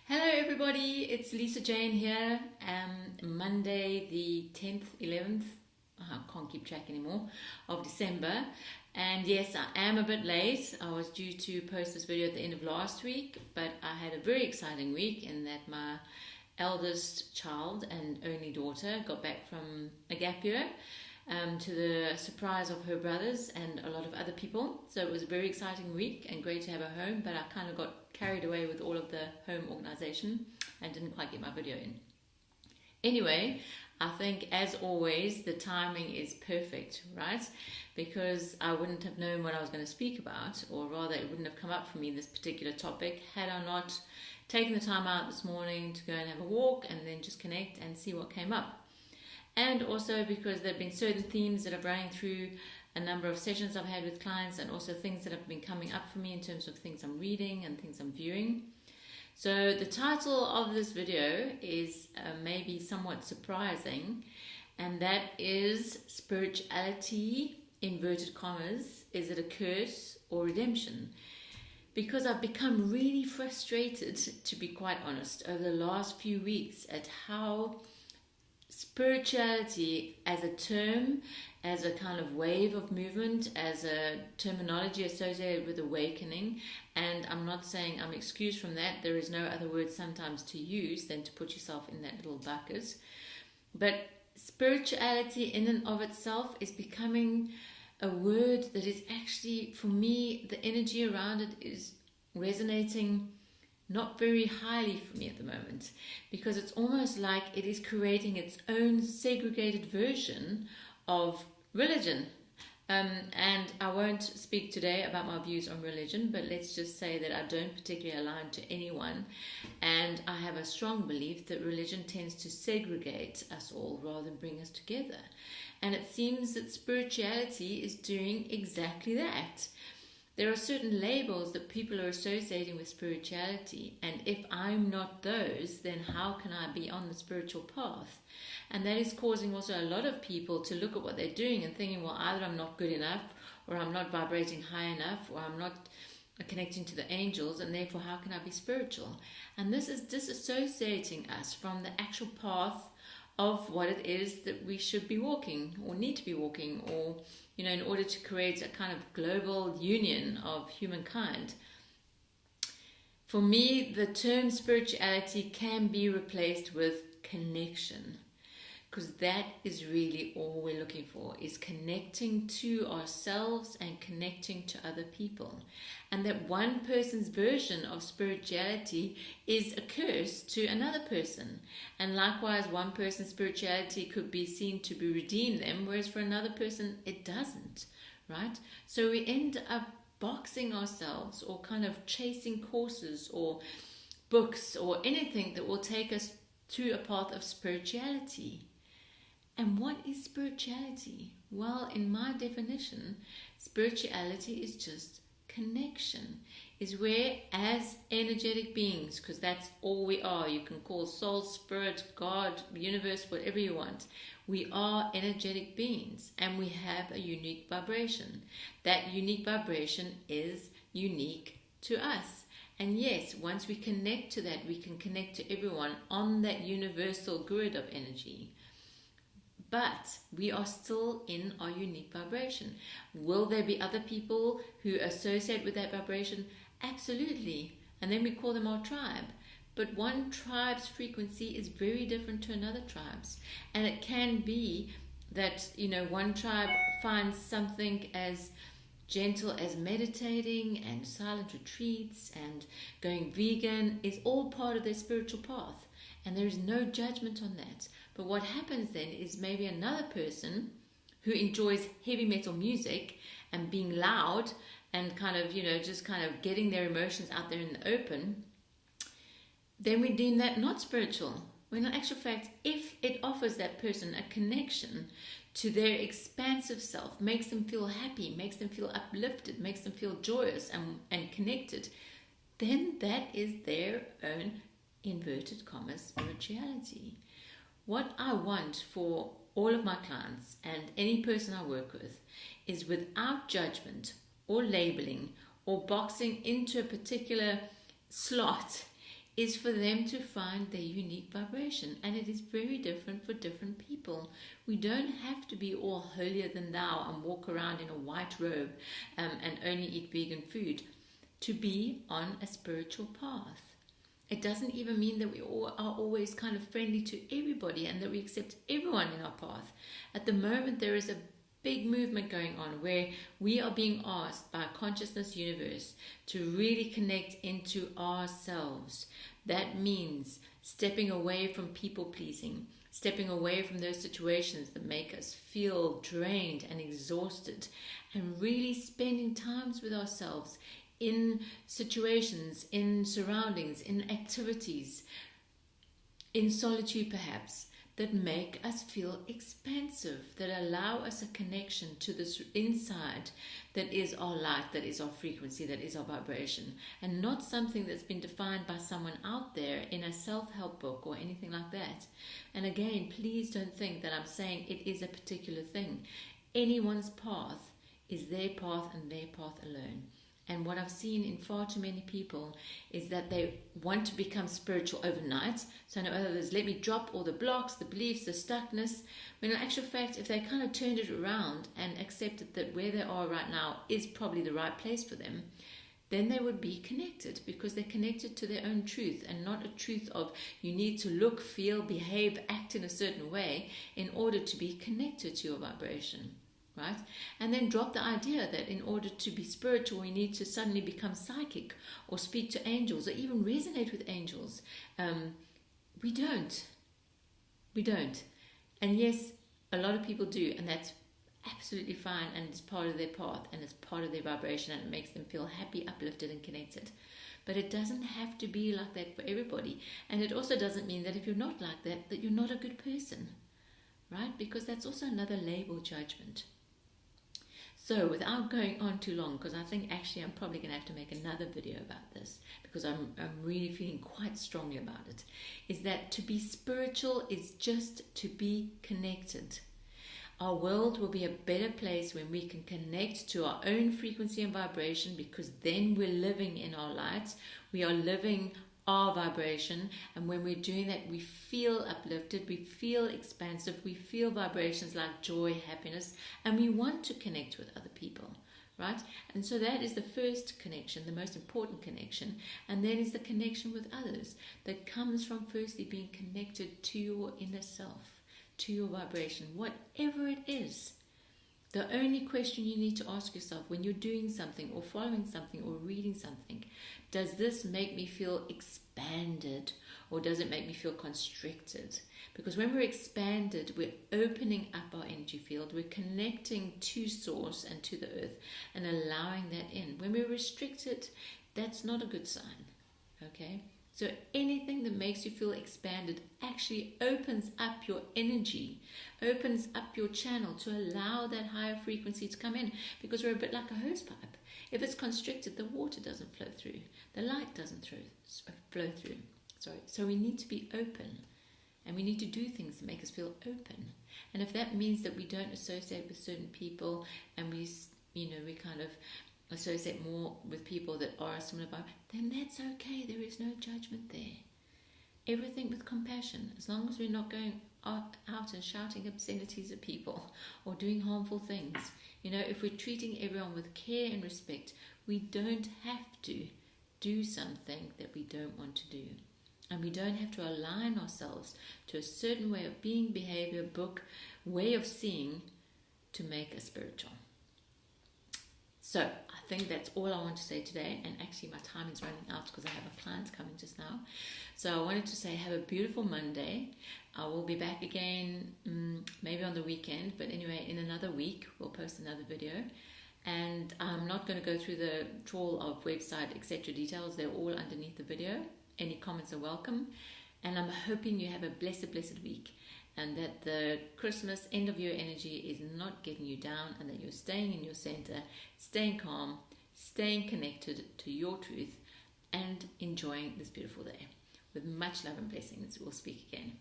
Hello everybody, it's Lisa Jane here. Monday the 10th, 11th, I can't keep track anymore, of December. And yes, I am a bit late. I was due to post this video at the end of last week, but I had a very exciting week in that my eldest child and only daughter got back from a gap year, to the surprise of her brothers and a lot of other people. So it was a very exciting week and great to have her home, but I kind of got carried away with all of the home organization and didn't quite get my video in. Anyway, I think as always the timing is perfect, right? Because I wouldn't have known what I was going to speak about, or rather it wouldn't have come up for me, this particular topic, had I not taken the time out this morning to go and have a walk and then just connect and see what came up. And also because there have been certain themes that are running through a number of sessions I've had with clients, and also things that have been coming up for me in terms of things I'm reading and things I'm viewing. So the title of this video is maybe somewhat surprising, and that is Spirituality, inverted commas, is it a curse or redemption? Because I've become really frustrated, to be quite honest, over the last few weeks at how spirituality as a term, as a kind of wave of movement, as a terminology associated with awakening, and I'm not saying I'm excused from that, there is no other word sometimes to use than to put yourself in that little bucket, but spirituality in and of itself is becoming a word that is actually, for me, the energy around it is resonating not very highly for me at the moment, because it's almost like it is creating its own segregated version of religion. And I won't speak today about my views on religion, but let's just say that I don't particularly align to anyone, and I have a strong belief that religion tends to segregate us all rather than bring us together. And it seems that spirituality is doing exactly that. There are certain labels that people are associating with spirituality, and if I'm not those, then how can I be on the spiritual path? And that is causing also a lot of people to look at what they're doing and thinking, well, either I'm not good enough, or I'm not vibrating high enough, or I'm not connecting to the angels, and therefore how can I be spiritual? And this is disassociating us from the actual path of what it is that we should be walking, or need to be walking, or in order to create a kind of global union of humankind. For me, the term spirituality can be replaced with connection, because that is really all we're looking for, is connecting to ourselves and connecting to other people. And that one person's version of spirituality is a curse to another person. And likewise, one person's spirituality could be seen to be redeem them, whereas for another person it doesn't, right? So we end up boxing ourselves, or kind of chasing courses or books or anything that will take us to a path of spirituality. And what is spirituality? Well, in my definition, spirituality is just connection, is where, as energetic beings, because that's all we are, you can call soul, spirit, God, universe, whatever you want, we are energetic beings, and we have a unique vibration. That unique vibration is unique to us. And yes, once we connect to that, we can connect to everyone on that universal grid of energy. But we are still in our unique vibration. Will there be other people who associate with that vibration? Absolutely. And then we call them our tribe. But one tribe's frequency is very different to another tribe's. And it can be that, one tribe finds something as gentle as meditating and silent retreats and going vegan is all part of their spiritual path. And there is no judgment on that. But what happens then is maybe another person who enjoys heavy metal music and being loud and kind of, just kind of getting their emotions out there in the open, then we deem that not spiritual. When in actual fact, if it offers that person a connection to their expansive self, makes them feel happy, makes them feel uplifted, makes them feel joyous and connected, then that is their own inverted commas spirituality. What I want for all of my clients and any person I work with is, without judgment or labeling or boxing into a particular slot, is for them to find their unique vibration, and it is very different for different people. We don't have to be all holier than thou and walk around in a white robe and only eat vegan food to be on a spiritual path. It doesn't even mean that we all are always kind of friendly to everybody and that we accept everyone in our path. At the moment, there is a big movement going on where we are being asked by a consciousness universe to really connect into ourselves. That means stepping away from people pleasing, stepping away from those situations that make us feel drained and exhausted, and really spending times with ourselves in situations, in surroundings, in activities, in solitude perhaps, that make us feel expansive, that allow us a connection to this inside that is our light, that is our frequency, that is our vibration, and not something that's been defined by someone out there in a self-help book or anything like that. And again, please don't think that I'm saying it is a particular thing. Anyone's path is their path and their path alone. And what I've seen in far too many people is that they want to become spiritual overnight. So in other words, let me drop all the blocks, the beliefs, the stuckness. When in actual fact, if they kind of turned it around and accepted that where they are right now is probably the right place for them, then they would be connected, because they're connected to their own truth, and not a truth of you need to look, feel, behave, act in a certain way in order to be connected to your vibration. Right? And then drop the idea that in order to be spiritual, we need to suddenly become psychic or speak to angels or even resonate with angels. We don't. We don't. And yes, a lot of people do, and that's absolutely fine, and it's part of their path, and it's part of their vibration, and it makes them feel happy, uplifted, and connected. But it doesn't have to be like that for everybody. And it also doesn't mean that if you're not like that, that you're not a good person. Right? Because that's also another label judgment. So without going on too long, because I think actually I'm probably going to have to make another video about this, because I'm really feeling quite strongly about it, is that to be spiritual is just to be connected. Our world will be a better place when we can connect to our own frequency and vibration, because then we're living in our light, we are living our vibration, and when we're doing that, we feel uplifted, we feel expansive, we feel vibrations like joy, happiness, and we want to connect with other people, right? And so that is the first connection, the most important connection, and then is the connection with others that comes from firstly being connected to your inner self, to your vibration, whatever it is. The only question you need to ask yourself when you're doing something or following something or reading something, does this make me feel expanded, or does it make me feel constricted? Because when we're expanded, we're opening up our energy field, we're connecting to source and to the earth and allowing that in. When we're restricted, that's not a good sign, okay? So anything that makes you feel expanded actually opens up your energy, opens up your channel to allow that higher frequency to come in, because we're a bit like a hose pipe. If it's constricted, the water doesn't flow through, the light doesn't flow through. So we need to be open, and we need to do things to make us feel open. And if that means that we don't associate with certain people, and we kind of associate more with people that are similar vibe, then that's okay. There is no judgment there. Everything with compassion, as long as we're not going out and shouting obscenities at people or doing harmful things. If we're treating everyone with care and respect, we don't have to do something that we don't want to do. And we don't have to align ourselves to a certain way of being, behavior, book, way of seeing to make us spiritual. So I think that's all I want to say today, and actually my time is running out because I have a client coming just now. So I wanted to say have a beautiful Monday. I will be back again maybe on the weekend, but anyway, in another week we'll post another video. And I'm not going to go through the trawl of website, etc. details. They're all underneath the video. Any comments are welcome. And I'm hoping you have a blessed, blessed week, and that the Christmas end of year energy is not getting you down, and that you're staying in your center, staying calm, staying connected to your truth, and enjoying this beautiful day. With much love and blessings, we'll speak again.